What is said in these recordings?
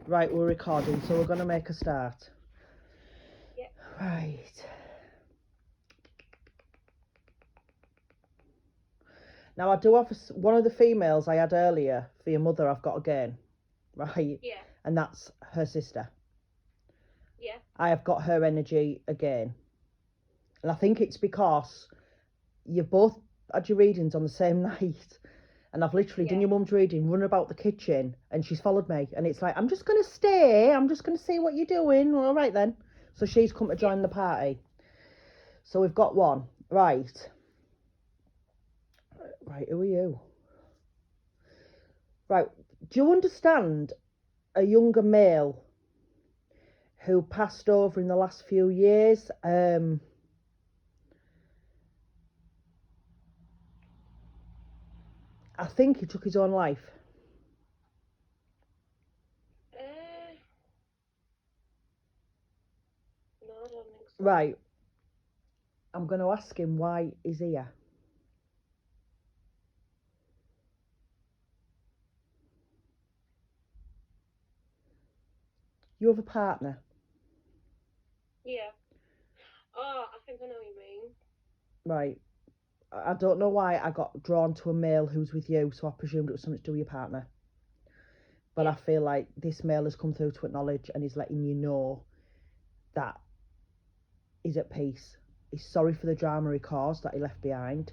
Right, we're recording, so we're going to make a start. Yeah. Right. Now, I do have one of the females I had earlier for your mother, I've got again. Right? Yeah. And that's her sister. Yeah. I have got her energy again. And I think it's because you've both had your readings on the same night. And I've literally done your mum's reading, run about the kitchen, and she's followed me. And it's like, I'm just going to stay. I'm just going to see what you're doing. All right, then. So she's come to join the party. So we've got one. Right. Right, who are you? Right, do you understand a younger male who passed over in the last few years? I think he took his own life. No, I don't think so. Right, I'm going to ask him why he's here. You have a partner? Yeah. Oh, I think I know what you mean. Right. I don't know why I got drawn to a male who's with you, so I presumed it was something to do with your partner. But I feel like this male has come through to acknowledge and he's letting you know that he's at peace. He's sorry for the drama he caused that he left behind,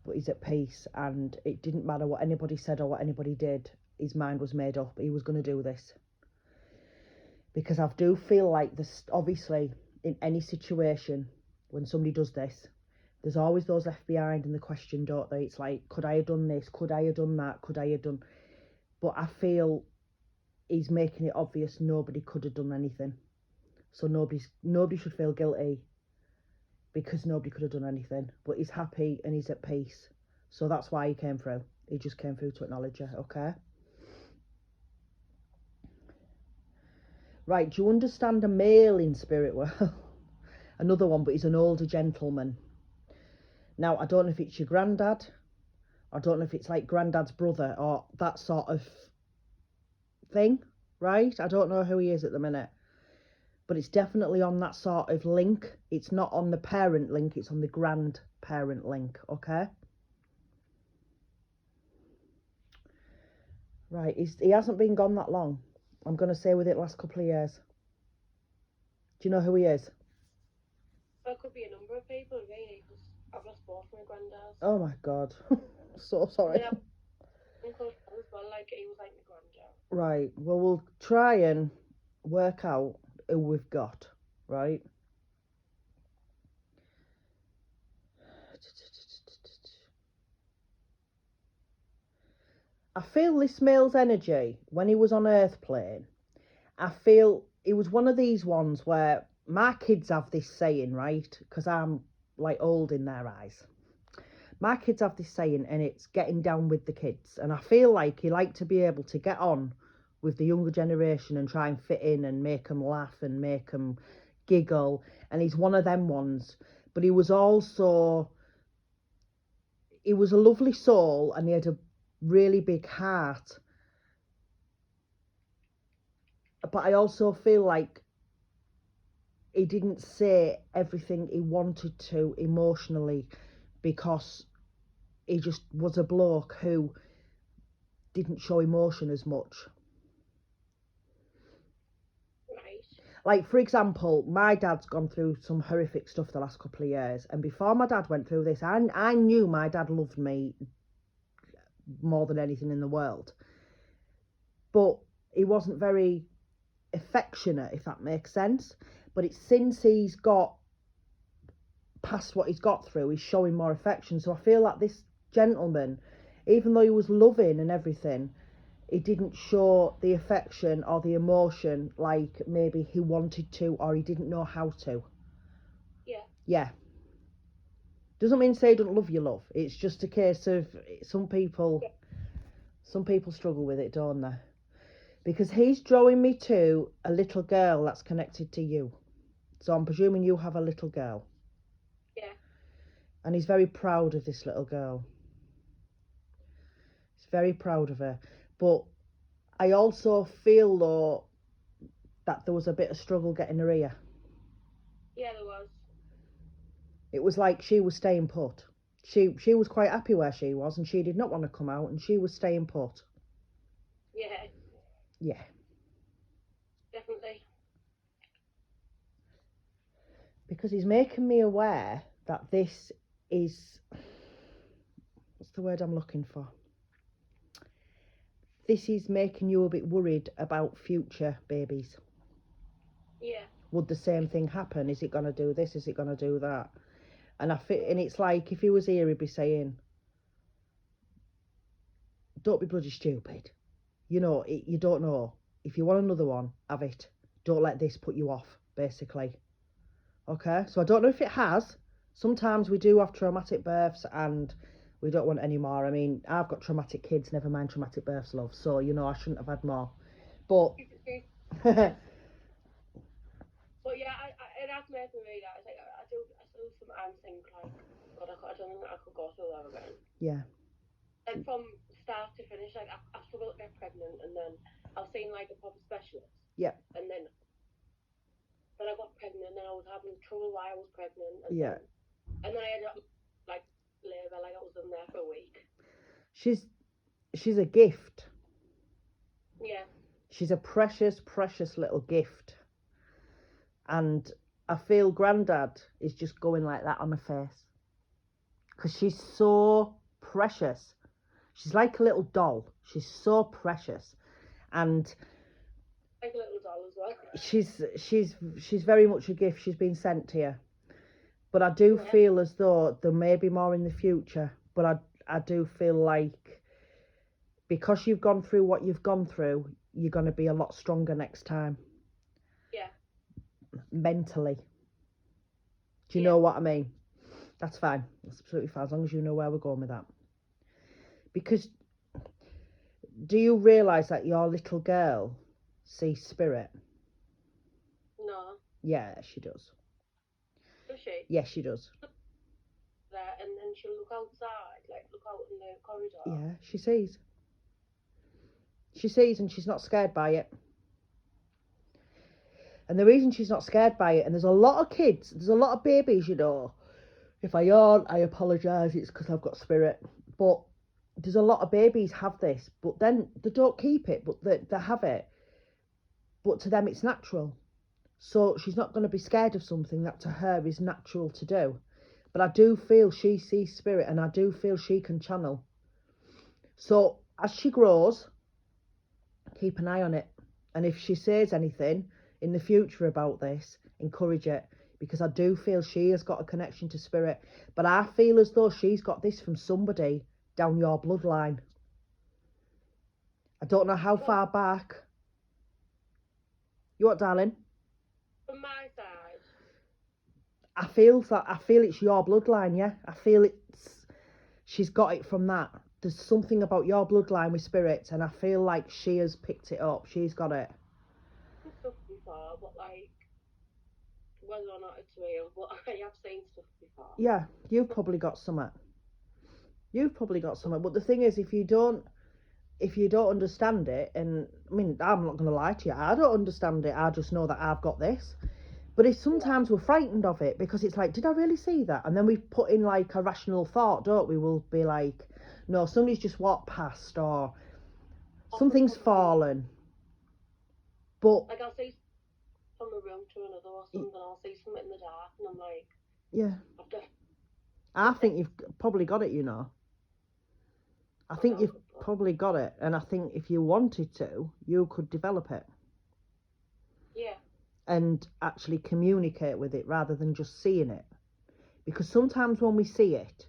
but he's at peace, and it didn't matter what anybody said or what anybody did. His mind was made up. He was going to do this. Because I do feel like this, obviously, in any situation, when somebody does this, there's always those left behind in the question, don't they? It's like, could I have done this? Could I have done that? Could I have done... But I feel he's making it obvious nobody could have done anything. So nobody should feel guilty because nobody could have done anything. But he's happy and he's at peace. So that's why he came through. He just came through to acknowledge you, okay? Right, do you understand a male in spirit world? Another one, but he's an older gentleman. Now, I don't know if it's your granddad. I don't know if it's like granddad's brother or that sort of thing, right? I don't know who he is at the minute. But it's definitely on that sort of link. It's not on the parent link, it's on the grandparent link, okay? Right, he hasn't been gone that long. I'm going to say with it last couple of years. Do you know who he is? Well, it could be a number of people, really, because I've lost both my granddads. Oh my God. So sorry. And uncle as well, like, he was like my granddad. Right, well, we'll try and work out who we've got, right? I feel this male's energy when he was on Earth plane. I feel it was one of these ones where my kids have this saying, right? Because I'm like old in their eyes. My kids have this saying, and it's getting down with the kids. And I feel like he liked to be able to get on with the younger generation and try and fit in and make them laugh and make them giggle. And he's one of them ones. But he was also, he was a lovely soul and he had a really big heart. But I also feel like he didn't say everything he wanted to emotionally because he just was a bloke who didn't show emotion as much. Right. Like, for example, my dad's gone through some horrific stuff the last couple of years, and before my dad went through this, I knew my dad loved me more than anything in the world. But he wasn't very affectionate, if that makes sense. But it's since he's got past what he's got through, he's showing more affection. So I feel like this gentleman, even though he was loving and everything, he didn't show the affection or the emotion like maybe he wanted to, or he didn't know how to. Yeah. Doesn't mean say he doesn't love you, love. It's just a case of some people struggle with it, don't they? Because he's drawing me to a little girl that's connected to you. So I'm presuming you have a little girl. Yeah. And he's very proud of this little girl. He's very proud of her. But I also feel though that there was a bit of struggle getting her here. Yeah, there was. It was like she was staying put. She was quite happy where she was, and she did not want to come out, and she was staying put. Yeah, Yeah. definitely. Because he's making me aware that this is, what's the word I'm looking for? This is making you a bit worried about future babies. Yeah. Would the same thing happen? Is it going to do this? Is it going to do that? And and it's like, if he was here, he'd be saying, don't be bloody stupid. You know, you don't know. If you want another one, have it. Don't let this put you off, basically. Okay? So I don't know if it has. Sometimes we do have traumatic births and we don't want any more. I mean, I've got traumatic kids, never mind traumatic births, love. So, you know, I shouldn't have had more. But... But yeah, it has made me realise, like, I do sometimes think, like, God, I don't think I could go through that again. Yeah. Like, from start to finish, like, I struggled to get pregnant, and then I was seeing, like, a proper specialist. Yeah. And then I got pregnant, and I was having trouble while I was pregnant. And Yeah. then I ended up, like, labour, like, I was in there for a week. She's a gift. Yeah. She's a precious, precious little gift. And I feel Grandad is just going like that on her face. Because she's so precious. She's like a little doll. She's so precious. And like a little doll as well. She's very much a gift. She's been sent to you. But I do feel as though there may be more in the future. But I do feel like because you've gone through what you've gone through, you're going to be a lot stronger next time. Yeah. Mentally. Do you know what I mean? That's fine. That's absolutely fine, as long as you know where we're going with that. Because do you realise that your little girl sees spirit? No. Yeah, she does. Does she? Yes, she does. There, and then she'll look outside, like look out in the corridor. Yeah, she sees. She sees, and she's not scared by it. And the reason she's not scared by it, and there's a lot of kids, there's a lot of babies, you know. If I yawn, I apologise, it's because I've got spirit. But there's a lot of babies have this, but then they don't keep it, but they have it. But to them, it's natural. So she's not going to be scared of something that to her is natural to do. But I do feel she sees spirit, and I do feel she can channel. So as she grows, keep an eye on it. And if she says anything in the future about this, encourage it. Because I do feel she has got a connection to spirit. But I feel as though she's got this from somebody down your bloodline. I don't know how far back. You what, darling? From my side. I feel it's your bloodline, yeah. I feel she's got it from that. There's something about your bloodline with spirits, and I feel like she has picked it up. She's got it. Stuff before, but like whether or not it's real, but I have seen stuff before. Yeah, you've probably got something. But the thing is, if you don't understand it, and I mean, I'm not going to lie to you, I don't understand it. I just know that I've got this. But if sometimes we're frightened of it, because it's like, did I really see that? And then we put in like a rational thought, don't we? We'll be like, no, somebody's just walked past, or something's fallen. But like I'll see from a room to another or something, I'll see something in the dark, and I'm like, yeah, I think you've probably got it, you know. I think you've probably got it, and I think if you wanted to, you could develop it. Yeah. And actually communicate with it rather than just seeing it. Because sometimes when we see it,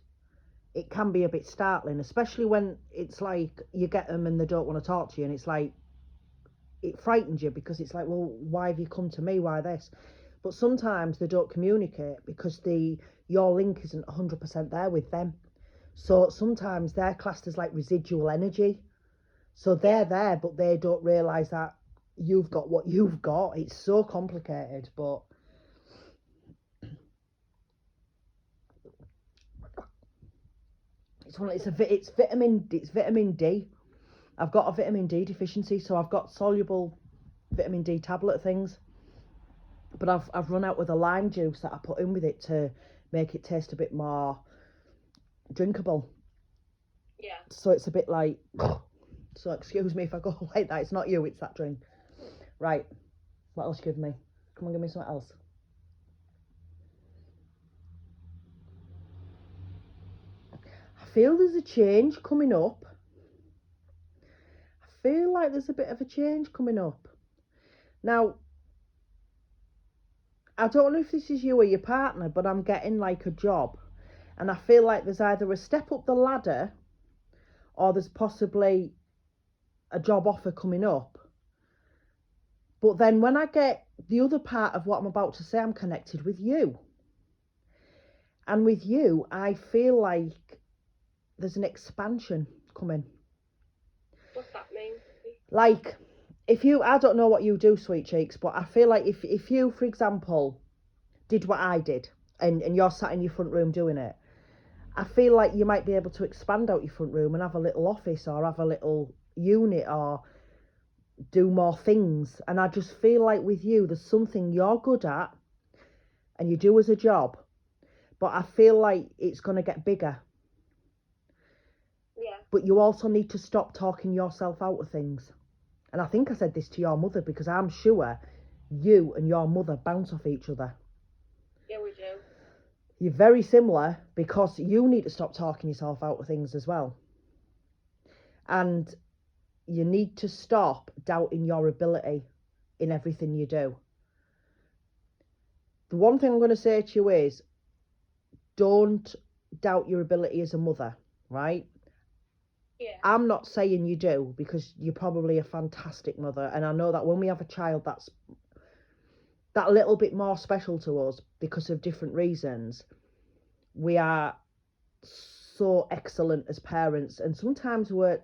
it can be a bit startling, especially when it's like you get them and they don't want to talk to you, and it's like, it frightens you because it's like, well, why have you come to me? Why this? But sometimes they don't communicate because your link isn't 100% there with them. So sometimes they're classed as like residual energy. So they're there, but they don't realise that you've got what you've got. It's so complicated, but it's vitamin D. I've got a vitamin D deficiency, so I've got soluble vitamin D tablet things. But I've run out with the lime juice that I put in with it to make it taste a bit more drinkable. Yeah. So it's a bit like, so excuse me if I go like that. It's not you, it's that drink. Right. What else give me? Come on, give me something else. I feel there's a change coming up. I feel like there's a bit of a change coming up. Now, I don't know if this is you or your partner, but I'm getting like a job. And I feel like there's either a step up the ladder or there's possibly a job offer coming up. But then when I get the other part of what I'm about to say, I'm connected with you. And with you, I feel like there's an expansion coming. What's that mean? Like, if you, I don't know what you do, Sweet Cheeks, but I feel like if you, for example, did what I did and you're sat in your front room doing it, I feel like you might be able to expand out your front room and have a little office or have a little unit or do more things. And I just feel like with you, there's something you're good at and you do as a job, but I feel like it's going to get bigger. Yeah. But you also need to stop talking yourself out of things. And I think I said this to your mother because I'm sure you and your mother bounce off each other. Yeah, we do. You're very similar because you need to stop talking yourself out of things as well. And you need to stop doubting your ability in everything you do. The one thing I'm going to say to you is don't doubt your ability as a mother, right? Yeah. I'm not saying you do because you're probably a fantastic mother. And I know that when we have a child that's that little bit more special to us because of different reasons, we are so excellent as parents, and sometimes we're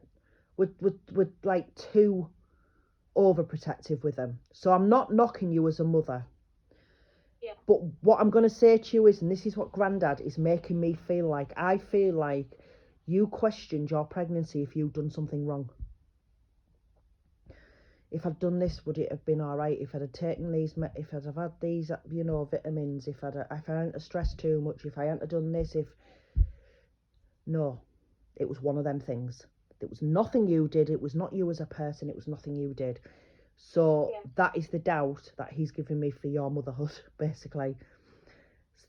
like too overprotective with them. So I'm not knocking you as a mother. Yeah. But what I'm going to say to you is, and this is what Grandad is making me feel like, I feel like you questioned your pregnancy if you'd done something wrong. If I'd done this, would it have been all right? If I'd have taken these, if I'd have had these, vitamins, if I hadn't stressed too much, if I hadn't done this, No, it was one of them things. It was nothing you did. It was not you as a person. It was nothing you did. So yeah. That is the doubt that he's giving me for your motherhood, basically.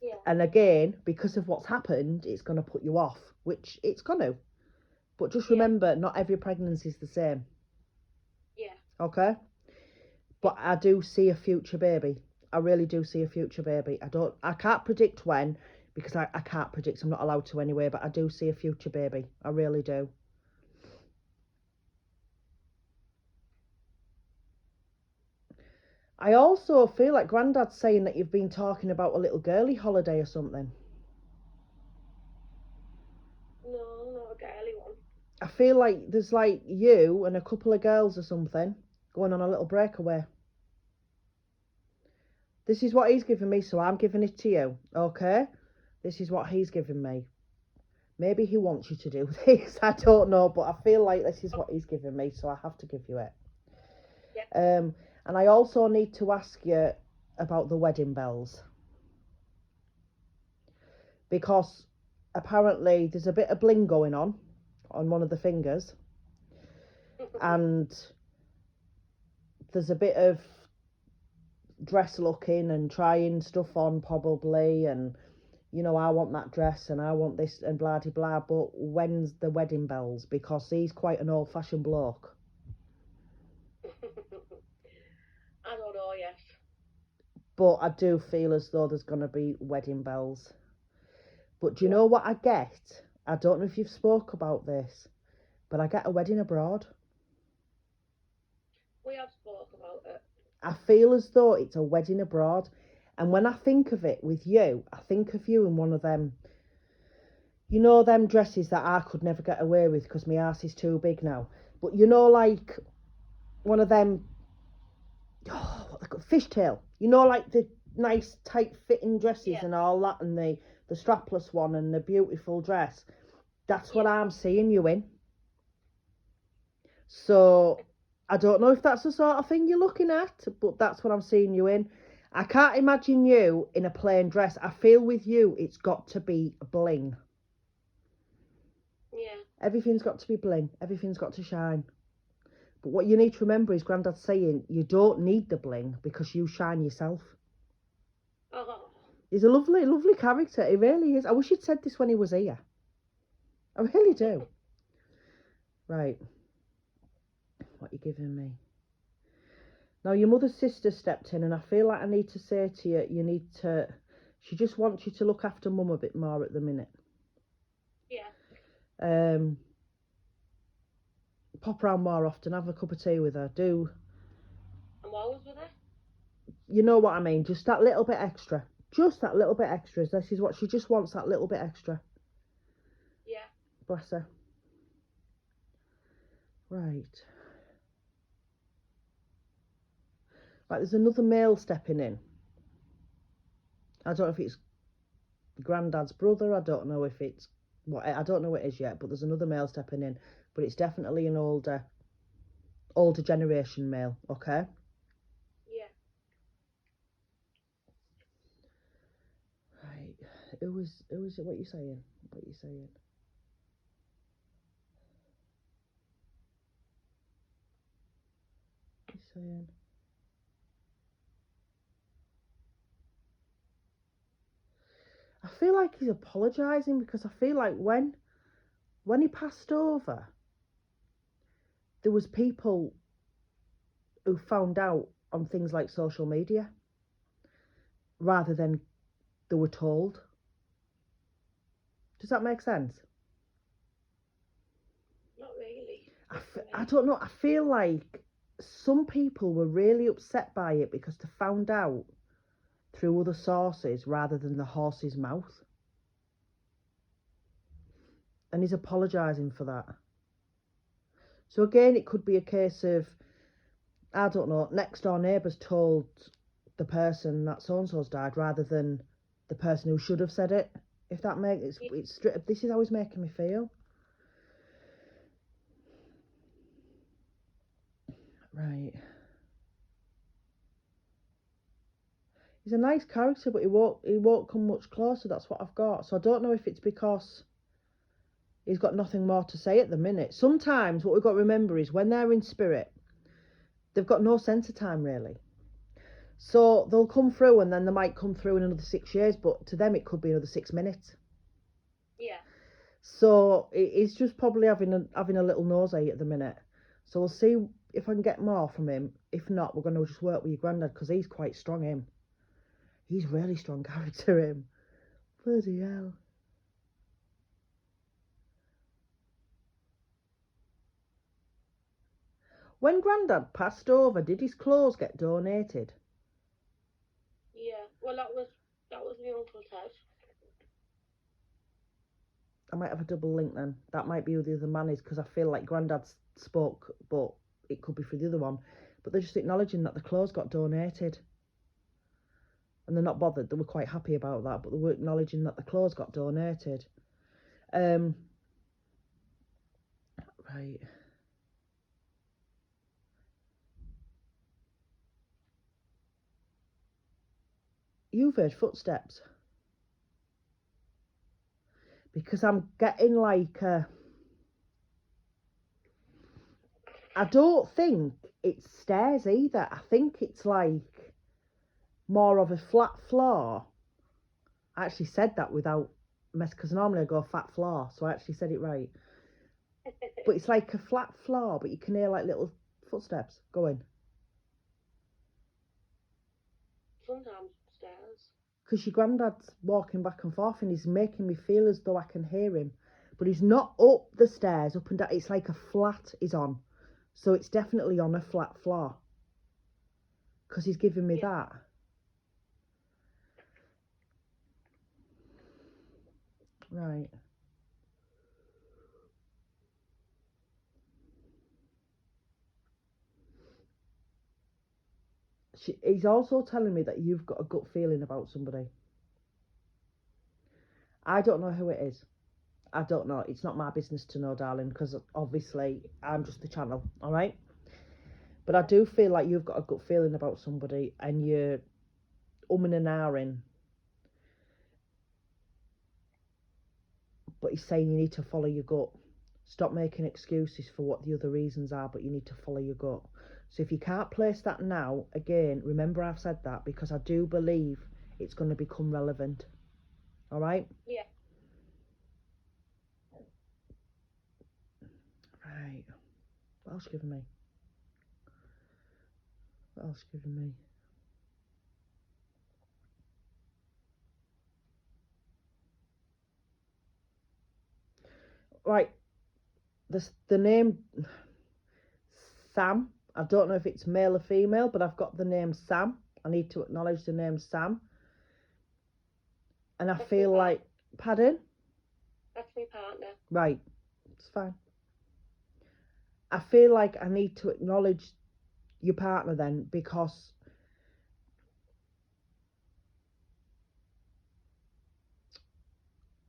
Yeah. And again, because of what's happened, it's going to put you off, which it's going to. But just remember, not every pregnancy is the same. Yeah. Okay? But I do see a future baby. I really do see a future baby. I can't predict when, because I can't predict. I'm not allowed to anyway, but I do see a future baby. I really do. I also feel like Grandad's saying that you've been talking about a little girly holiday or something. No, not a girly one. I feel like there's like you and a couple of girls or something going on a little breakaway. This is what he's given me, so I'm giving it to you, okay? This is what he's given me. Maybe he wants you to do this, I don't know, but I feel like this is what he's given me, so I have to give you it. Yeah. And I also need to ask you about the wedding bells. Because apparently there's a bit of bling going on one of the fingers. And there's a bit of dress looking and trying stuff on probably, and I want that dress and I want this and blah de blah, but when's the wedding bells? Because he's quite an old-fashioned bloke. I don't know yet. But I do feel as though there's going to be wedding bells. But do you know what I get? I don't know if you've spoke about this, but I get a wedding abroad. We have spoke about it. I feel as though it's a wedding abroad. And when I think of it with you, I think of you in one of them, them dresses that I could never get away with because my arse is too big now. But like one of them, what they call fishtail. Like the nice tight fitting dresses and all that, and the strapless one and the beautiful dress. That's what I'm seeing you in. So I don't know if that's the sort of thing you're looking at, but that's what I'm seeing you in. I can't imagine you in a plain dress. I feel with you, it's got to be bling. Yeah. Everything's got to be bling. Everything's got to shine. But what you need to remember is Grandad's saying you don't need the bling because you shine yourself. Oh. He's a lovely, lovely character. He really is. I wish he'd said this when he was here. I really do. Right. What are you giving me? Now, your mother's sister stepped in, and I feel like I need to say to you, you need to... She just wants you to look after Mum a bit more at the minute. Yeah. Pop round more often, have a cup of tea with her. Do... I'm always with her. You know what I mean? Just that little bit extra. Just that little bit extra. This is what she just wants, that little bit extra. Yeah. Bless her. Right. Right, there's another male stepping in. I don't know if it's Grandad's brother. I don't know if it's what. I don't know what it is yet. But there's another male stepping in. But it's definitely an older generation male. Okay. Yeah. Right. Who is it? What you saying? What you saying? What you saying? I feel like he's apologising because I feel like when he passed over, there was people who found out on things like social media rather than they were told. Does that make sense? Not really. I don't know. I feel like some people were really upset by it because they found out through other sources rather than the horse's mouth. And he's apologising for that. So again, it could be a case of, I don't know, next door neighbours told the person that so-and-so's died rather than the person who should have said it. If that makes this is how he's making me feel. Right. He's a nice character, but he won't come much closer. That's what I've got. So I don't know if it's because he's got nothing more to say at the minute. Sometimes what we've got to remember is when they're in spirit, they've got no sense of time really. So they'll come through and then they might come through in another 6 years, but to them it could be another 6 minutes. Yeah. So he's just probably having a little nosy at the minute. So we'll see if I can get more from him. If not, we're going to just work with your granddad because he's quite strong, him. He's really strong character, him. Bloody hell. When Grandad passed over, did his clothes get donated? Yeah. Well, that was my uncle's house. I might have a double link then. That might be who the other man is because I feel like Grandad spoke, but it could be for the other one. But they're just acknowledging that the clothes got donated. And they're not bothered. They were quite happy about that, but they were acknowledging that the clothes got donated. Right. You've heard footsteps. Because I'm getting like I don't think it's stairs either. I think it's like more of a flat floor. I actually said that without mess because normally I go flat floor, so I actually said it right. But it's like a flat floor, but you can hear like little footsteps going. Sometimes stairs. Because your granddad's walking back and forth and he's making me feel as though I can hear him. But he's not up the stairs, up and down. It's like a flat is on. So it's definitely on a flat floor. Because he's giving me that. Right. He's also telling me that you've got a gut feeling about somebody. I don't know who it is. I don't know. It's not my business to know, darling, because obviously I'm just the channel, all right? But I do feel like you've got a gut feeling about somebody and you're umming and ahhing. But he's saying you need to follow your gut. Stop making excuses for what the other reasons are, but you need to follow your gut. So if you can't place that now, again, remember I've said that because I do believe it's going to become relevant. All right? Yeah. Right. What else giving me? What else giving me? Right. The name Sam. I don't know if it's male or female, but I've got the name Sam. I need to acknowledge the name Sam. And I That's feel my like, pardon? That's my partner. Right. It's fine. I feel like I need to acknowledge your partner then because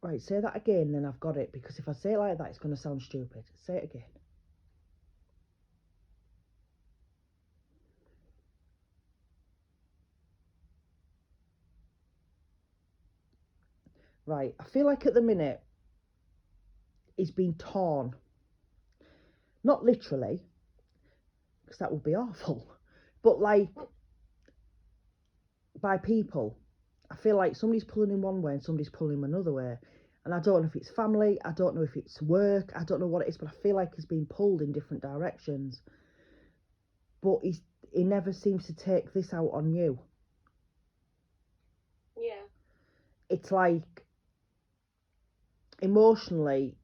right, say that again, then I've got it. Because if I say it like that, it's going to sound stupid. Say it again. Right, I feel like at the minute, he's been torn. Not literally, because that would be awful. But like, by people. I feel like somebody's pulling him one way and somebody's pulling him another way. And I don't know if it's family, I don't know if it's work, I don't know what it is, but I feel like he's being pulled in different directions. But he never seems to take this out on you. Yeah. It's like emotionally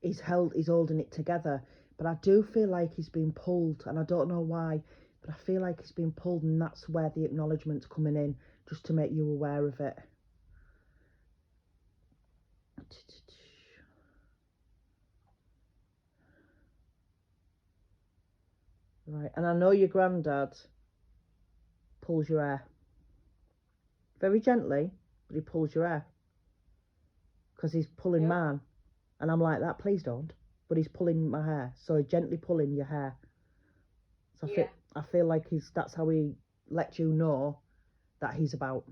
he's holding it together, but I do feel like he's been pulled, and I don't know why, but I feel like he's been pulled, and that's where the acknowledgement's coming in, just to make you aware of it. Right, and I know your granddad pulls your hair. Very gently, but he pulls your hair. Because he's pulling mine. And I'm like, that, please don't. But he's pulling my hair. So he's gently pulling your hair. So I feel like that's how he lets you know that he's about.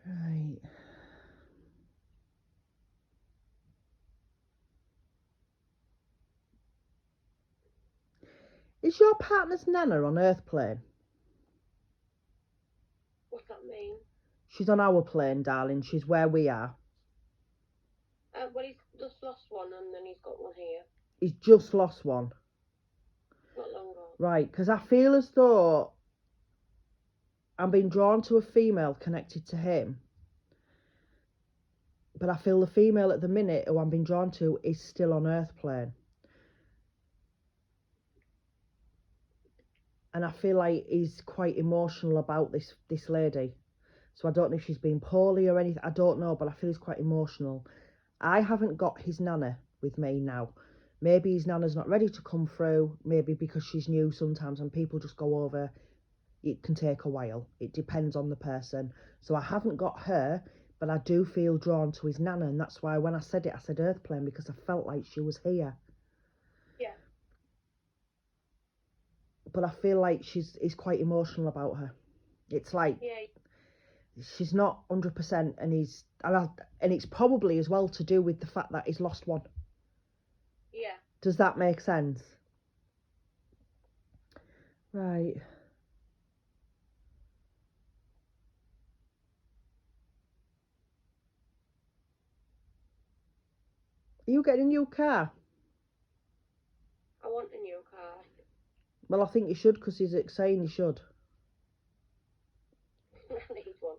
Right. Is your partner's nana on Earth plane? What's that mean? She's on our plane, darling. She's where we are. Well, he's just lost one and then he's got one here. He's just lost one. Not long ago. Right, because I feel as though I'm being drawn to a female connected to him. But I feel the female at the minute who I'm being drawn to is still on Earth plane. And I feel like he's quite emotional about this lady. So I don't know if she's been poorly or anything. I don't know, but I feel he's quite emotional. I haven't got his nana with me now. Maybe his nana's not ready to come through. Maybe because she's new sometimes and people just go over. It can take a while. It depends on the person. So I haven't got her, but I do feel drawn to his nana. And that's why when I said it, I said Earth plane, because I felt like she was here. Yeah. But I feel like he's quite emotional about her. It's like she's not 100%, and it's probably as well to do with the fact that he's lost one. Yeah. Does that make sense? Right. Are you getting a new car? I want a new car. Well, I think you should, because he's saying you should. I need one.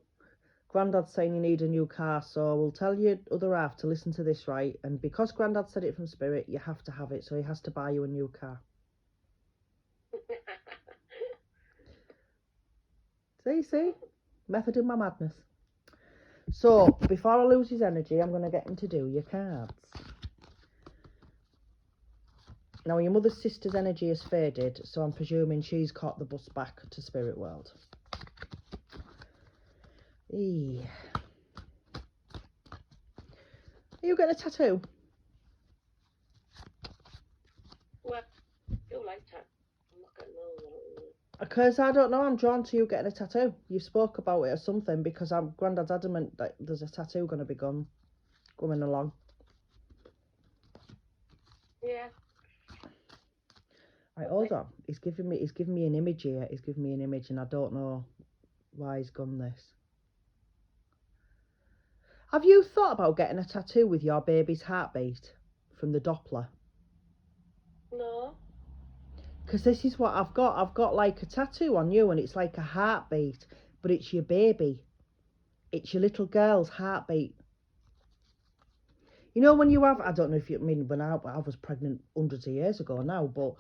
Grandad's saying you need a new car, so we'll tell your other half to listen to this, right? And because Grandad said it from spirit, you have to have it, so he has to buy you a new car. See? Method in my madness. So, before I lose his energy, I'm going to get him to do your cards. Now, your mother's sister's energy has faded, so I'm presuming she's caught the bus back to Spirit World. Are you getting a tattoo? Well, I do like that. I'm not getting those. Because I don't know, I'm drawn to you getting a tattoo. You spoke about it or something because Grandad's adamant that there's a tattoo going to be coming along. Yeah. Right, hold on. He's giving me an image here. He's giving me an image and I don't know why he's gone this. Have you thought about getting a tattoo with your baby's heartbeat from the Doppler? No. Because this is what I've got. I've got like a tattoo on you and it's like a heartbeat, but it's your baby. It's your little girl's heartbeat. You know when you have, I don't know if you mean when I was pregnant hundreds of years ago now, but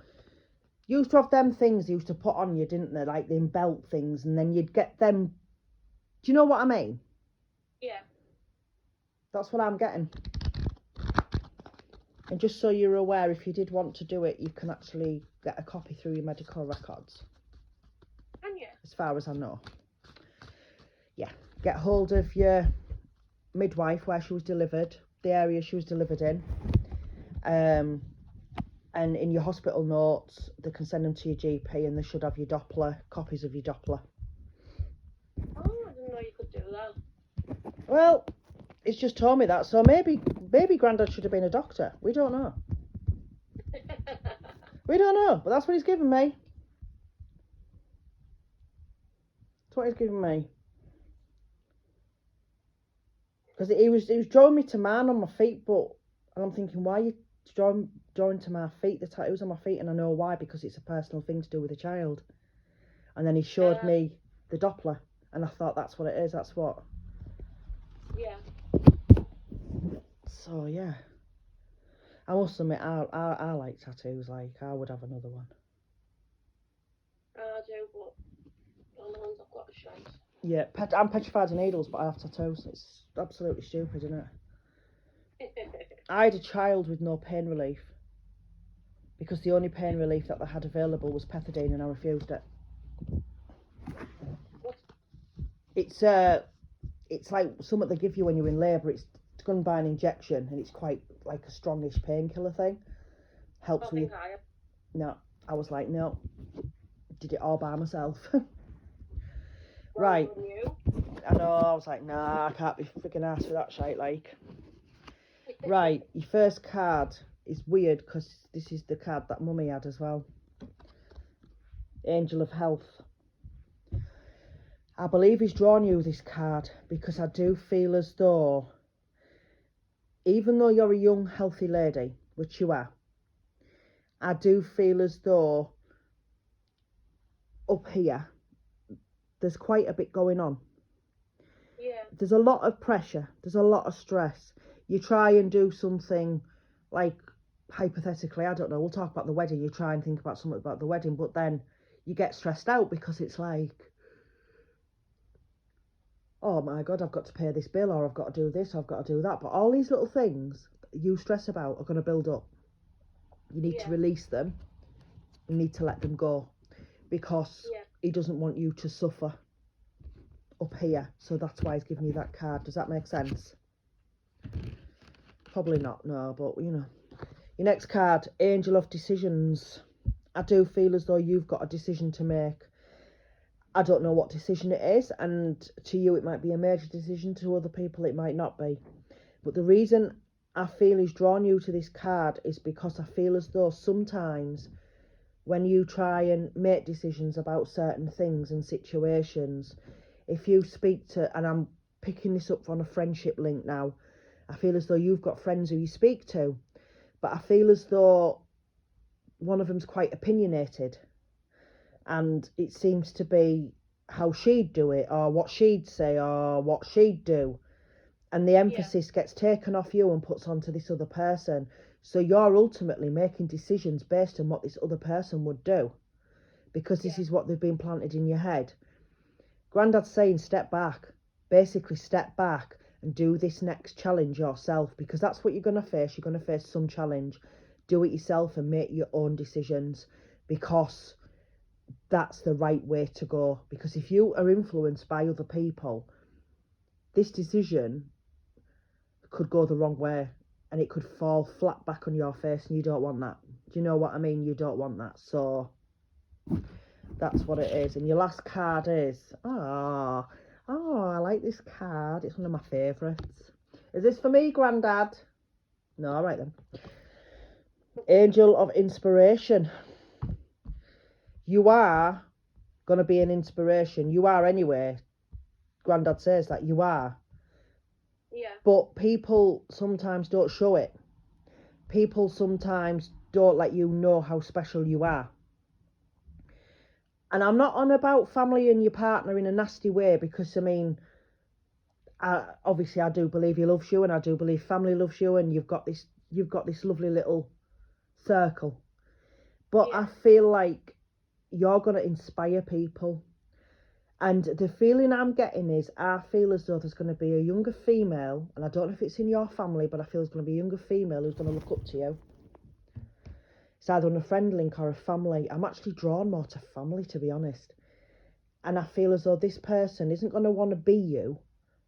you used to have them things they used to put on you, didn't they? Like them belt things, and then you'd get them. Do you know what I mean? Yeah. That's what I'm getting. And just so you're aware, if you did want to do it, you can actually get a copy through your medical records. Can you? As far as I know. Yeah. Get hold of your midwife where she was delivered, the area she was delivered in. And in your hospital notes, they can send them to your GP and they should have your Doppler, copies of your Doppler. Oh, I didn't know you could do that. Well, it's just told me that, so maybe Grandad should have been a doctor. We don't know. We don't know, but that's what he's given me. That's what he's given me. Because he was drawing me to man on my feet, but I'm thinking, why are you drawing to my feet, the tattoos on my feet? And I know why, because it's a personal thing to do with a child. And then he showed me the Doppler, and I thought that's what it is. That's what. Yeah. So yeah, I must admit, I like tattoos. Like I would have another one. I do, but the only ones I've got are shite. Yeah, I'm petrified of needles, but I have tattoos. It's absolutely stupid, isn't it? I had a child with no pain relief because the only pain relief that they had available was pethidine, and I refused it. What? It's like something they give you when you're in labour. It's done by an injection, and it's quite like a strongish painkiller thing. Helps with. No, I was like, no, did it all by myself. Right. I know, I was like, nah, I can't be freaking asked for that shite, like. Right, your first card is weird because this is the card that Mummy had as well. Angel of Health. I believe he's drawn you this card because I do feel as though, even though you're a young, healthy lady, which you are, I do feel as though up here, there's quite a bit going on. Yeah. There's a lot of pressure. There's a lot of stress. You try and do something like, hypothetically, I don't know, we'll talk about the wedding. You try and think about something about the wedding, but then you get stressed out because it's like, oh my God, I've got to pay this bill, or I've got to do this, or I've got to do that. But all these little things you stress about are going to build up. You need to release them. You need to let them go because he doesn't want you to suffer up here. So that's why he's giving you that card. Does that make sense? Probably not, no, but you know. Your next card, Angel of Decisions. I do feel as though you've got a decision to make. I don't know what decision it is, and to you it might be a major decision, to other people it might not be. But the reason I feel he's drawn you to this card is because I feel as though sometimes when you try and make decisions about certain things and situations, if you speak to, and I'm picking this up on a friendship link now, I feel as though you've got friends who you speak to, but I feel as though one of them's quite opinionated, and it seems to be how she'd do it, or what she'd say, or what she'd do, and the emphasis gets taken off you and puts onto this other person. So you're ultimately making decisions based on what this other person would do, because this is what they've been planted in your head. Grandad's saying step back. Basically step back and do this next challenge yourself, because that's what you're going to face. You're going to face some challenge. Do it yourself and make your own decisions, because that's the right way to go. Because if you are influenced by other people, this decision could go the wrong way and it could fall flat back on your face, and you don't want that. Do you know what I mean? You don't want that. So that's what it is. And your last card is, I like this card. It's one of my favourites. Is this for me, Grandad? No, all right then. Angel of Inspiration. You are going to be an inspiration. You are anyway. Grandad says that you are. Yeah. But people sometimes don't show it. People sometimes don't let you know how special you are. And I'm not on about family and your partner in a nasty way, because I mean, obviously I do believe he loves you, and I do believe family loves you, and you've got this lovely little circle. But Yeah. I feel like you're going to inspire people. And the feeling I'm getting is, I feel as though there's going to be a younger female, and I don't know if it's in your family, but I feel there's going to be a younger female who's going to look up to you. It's either on a friend link or a family. I'm actually drawn more to family, to be honest. And I feel as though this person isn't going to want to be you,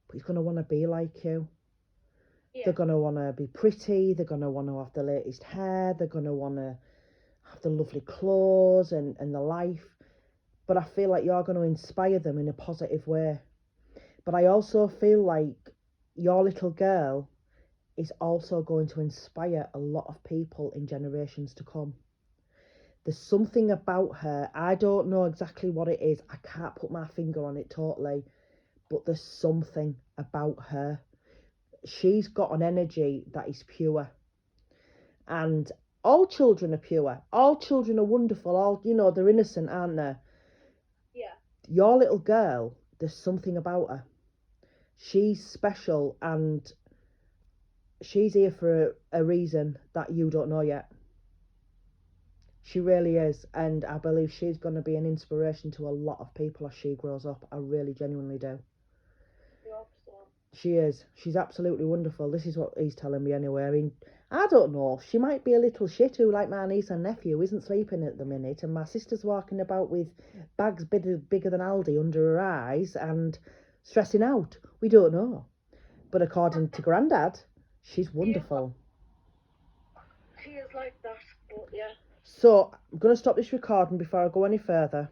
but he's going to want to be like you. Yeah. They're going to want to be pretty. They're going to want to have the latest hair. They're going to want to have the lovely clothes and the life. But I feel like you're going to inspire them in a positive way. But I also feel like your little girl is also going to inspire a lot of people in generations to come. There's something about her. I don't know exactly what it is. I can't put my finger on it totally. But there's something about her. She's got an energy that is pure. And all children are pure. All children are wonderful. All, they're innocent, aren't they? Yeah. Your little girl, there's something about her. She's special, and she's here for a reason that you don't know yet. She really is, and I believe she's going to be an inspiration to a lot of people as she grows up. I really genuinely do. She is. She's absolutely wonderful. This is what he's telling me anyway. I mean, I don't know. She might be a little shit who, like my niece and nephew, isn't sleeping at the minute, and my sister's walking about with bags bigger than Aldi under her eyes and stressing out. We don't know. But according to Grandad, she's wonderful. She is like that, but yeah. So I'm going to stop this recording before I go any further.